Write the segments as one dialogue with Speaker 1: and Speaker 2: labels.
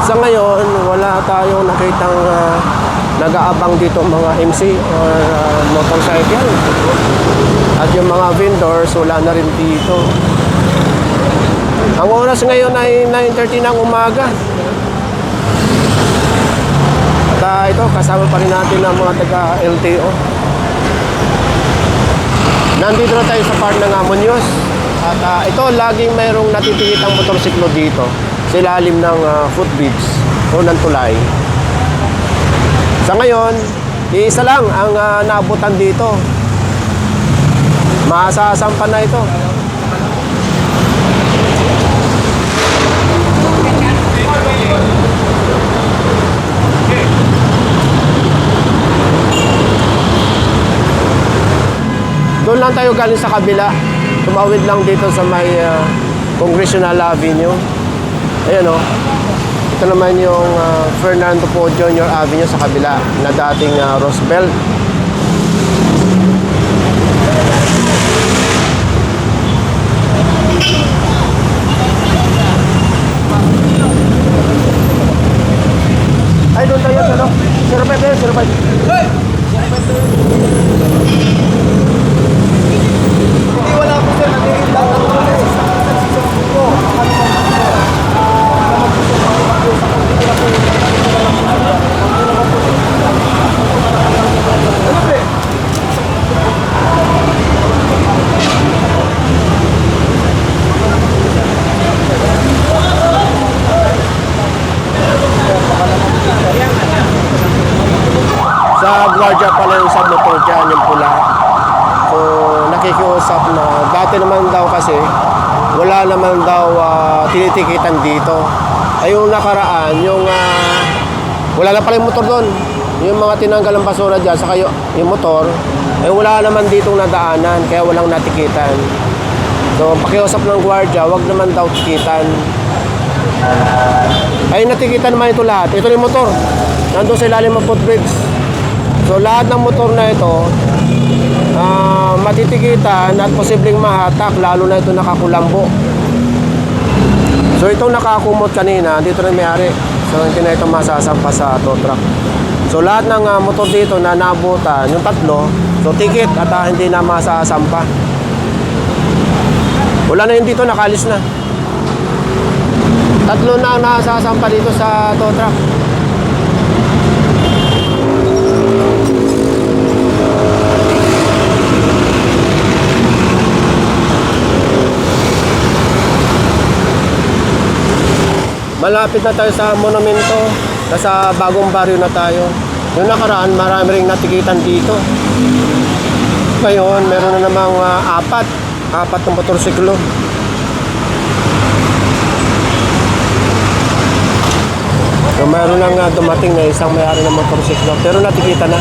Speaker 1: Sa ngayon, wala tayong nakitang nag-aabang dito mga MC or motorcycle. At yung mga vendors, wala na rin dito. Ang oras ngayon ay 9:30 ng umaga. At ito, kasama pa rin natin ang mga taga-LTO. Nandito na tayo sa part ng Muñoz. At ito, laging mayroong natitikitang motorsiklo dito sa ilalim ng footbridge o ng tulay. Sa ngayon, iisa lang ang naabutan dito. Masasampan na ito. Doon lang tayo galing sa kabila. Tumawid lang dito sa may Congressional Avenue. Ayan o. Ito naman yung Fernando Poe Jr. Avenue sa kabila na dating Roosevelt. Ay, doon tayo sa ano? 05 tayo, 05. Hey! 05 hindi wala po sir, nagiging lang ang mga sa po. Sa gwardiya pala yung sa motor dyan, yung pula. So, nakikiusap na dati naman daw kasi wala naman daw tinitikitan dito. Ay yung nakaraan, yung wala na pala yung motor doon. Yung mga tinanggal ng basura dyan, saka yung motor, ay wala naman ditong nadaanan, kaya walang natikitan. So, pakiusap ng gwardiya, wag naman daw tikitan. Ay natikitan naman ito lahat. Ito yung motor, nandun sa ilalim ng footbridge. So lahat ng motor na ito matitikitan at posibleng mahatak, lalo na ito nakakulambo. So itong nakakumot kanina, dito rin may-ari. So hindi na ito masasampa sa tow truck. So lahat ng motor dito na naabutan, yung tatlo, so ticket at hindi na masasampa. Wala na yun dito, nakalis na. Tatlo na nasasampa dito sa tow truck. Malapit na tayo sa monumento. Nasa bagong baryo na tayo. Yung nakaraan, marami ring natikitan dito. Ngayon, meron na namang apat na motorsiklo. So, meron lang dumating na isang may-ari ng motorsiklo. Pero natikita na.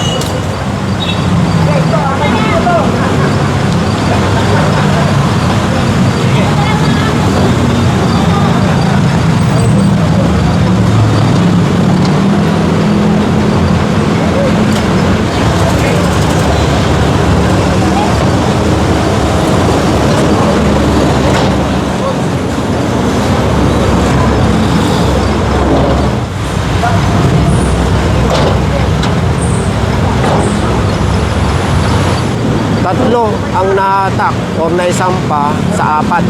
Speaker 1: Tatlo ang na-attack or naisampa sa apat.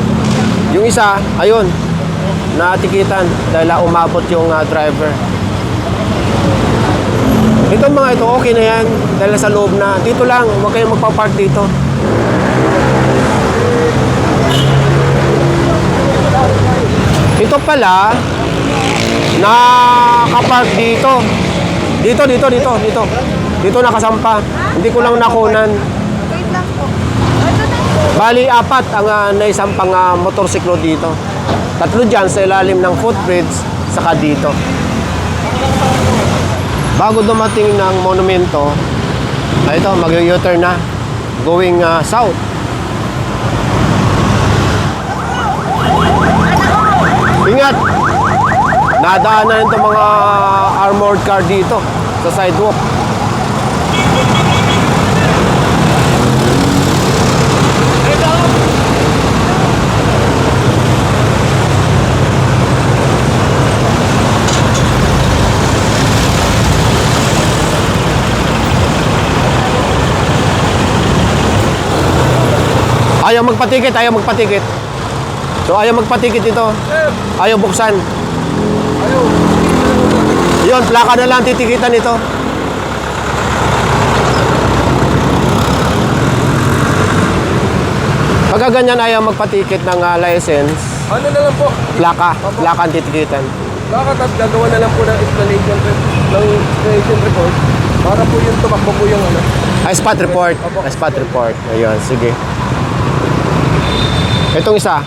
Speaker 1: Yung isa, ayun, natikitan dahil umabot yung driver. Itong mga ito, okay na yan dahil sa loob na. Dito lang, huwag kayong magpa-park dito. Ito pala, nakapark dito. Dito nakasampa. Hindi ko lang nakunan. Bali, apat ang naisampang motorsiklo dito. Tatlo dyan sa ilalim ng footbridge, saka dito. Bago dumating ng monumento, ito, mag-u-turn na, going south. Ingat! Nadaanan itong mga armored car dito sa sidewalk. Ayaw magpatikit, ayaw magpatikit. So ayaw magpatikit ito. Ayaw buksan.
Speaker 2: Ayaw.
Speaker 1: Yun, plaka na lang titikitan ito. Pagka ganyan ayaw magpatikit ng license,
Speaker 2: Ano na lang po?
Speaker 1: plaka ang titikitan.
Speaker 2: Tapos gagawa na lang po ng explanation report para po yung tumakbo po yung ano.
Speaker 1: Spot report. Spot report. Ayun, sige. Itong isa.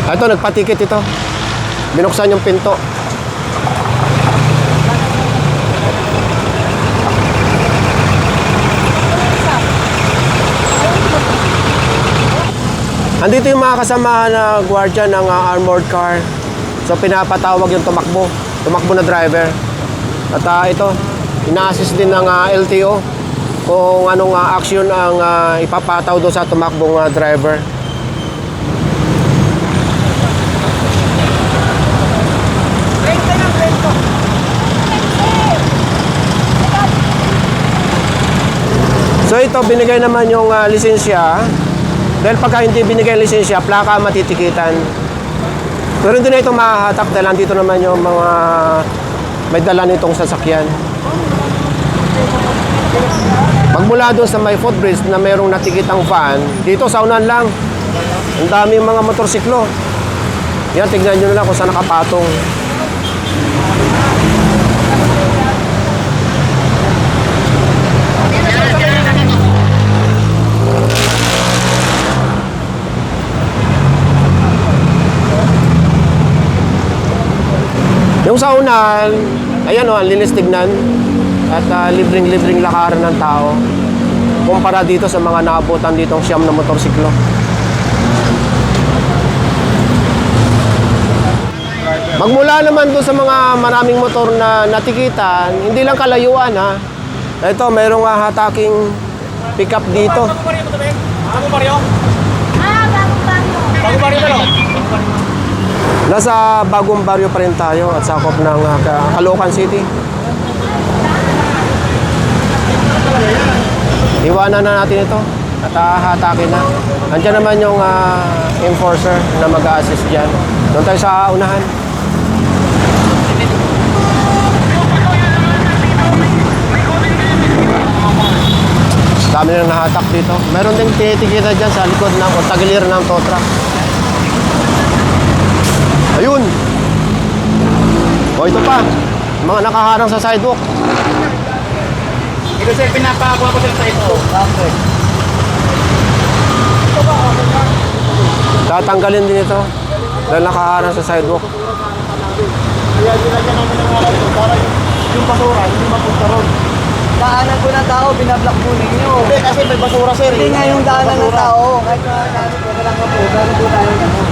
Speaker 1: Ito, nagpatikit ito. Binuksan yung pinto. Andito yung mga kasama na gwardiya ng armored car. So pinapatawag yung tumakbo na driver. At ito, ina-assist din ng LTO kung anong action ang ipapataw doon sa tumakbong driver. So ito, binigay naman yung lisensya. Dahil pagka hindi binigay yung lisensya, plaka matitikitan. Pero hindi na ito mahahatak dahil nandito naman yung mga may dala nitong sasakyan. Magmula doon sa may footbridge na mayroong natikitang van, dito sa unan lang, ang daming mga motorsiklo. Yan, tignan nyo na lang kung saan nakapatong. Yung sa unan, ayan o, ang linis tignan. At libreng-libreng lakaran ng tao. Kumpara dito sa mga naabutan ditong siyam na motorsiklo. Magmula naman doon sa mga maraming motor na natikitan, hindi lang kalayuan ha. Ito, mayroong hataking pick-up dito.
Speaker 3: Bagong baryo? Bagong baryo. Bagong baryo na lang?
Speaker 1: Nasa Bagong Baryo pa rin tayo at sakop ng Caloocan City. Iwanan na natin ito at hatakin na. Nandiyan naman yung enforcer na mag-a-assist dyan. Doon tayo sa unahan. Dami na nahatak dito. Meron din tinitikita dyan sa likod ng o tagilir ng tow truck. Ayun! O ito pa, mga nakaharang sa sidewalk.
Speaker 3: Ito sir, pinapakuha ko sir sa ito.
Speaker 1: Tatanggalin din ito dahil nakaharang sa sidewalk.
Speaker 2: Kaya dinagyan namin ng aral ko para yung basura, hindi mapunta ron.
Speaker 4: Daanan po ng tao, binablock po ninyo.
Speaker 2: Hindi, kasi may basura sir.
Speaker 4: Hindi nga yung daanan ng tao. Kahit na namin po, walang po. Gano'n po tayo gano'n.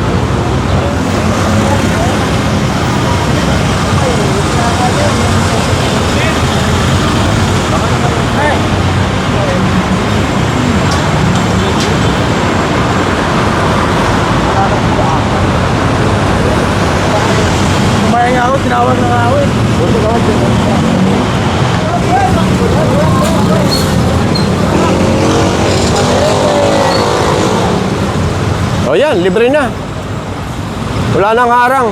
Speaker 2: Kumain nga ako, tinawag na nga ako eh.
Speaker 1: O yan, libre na. Wala nang harang.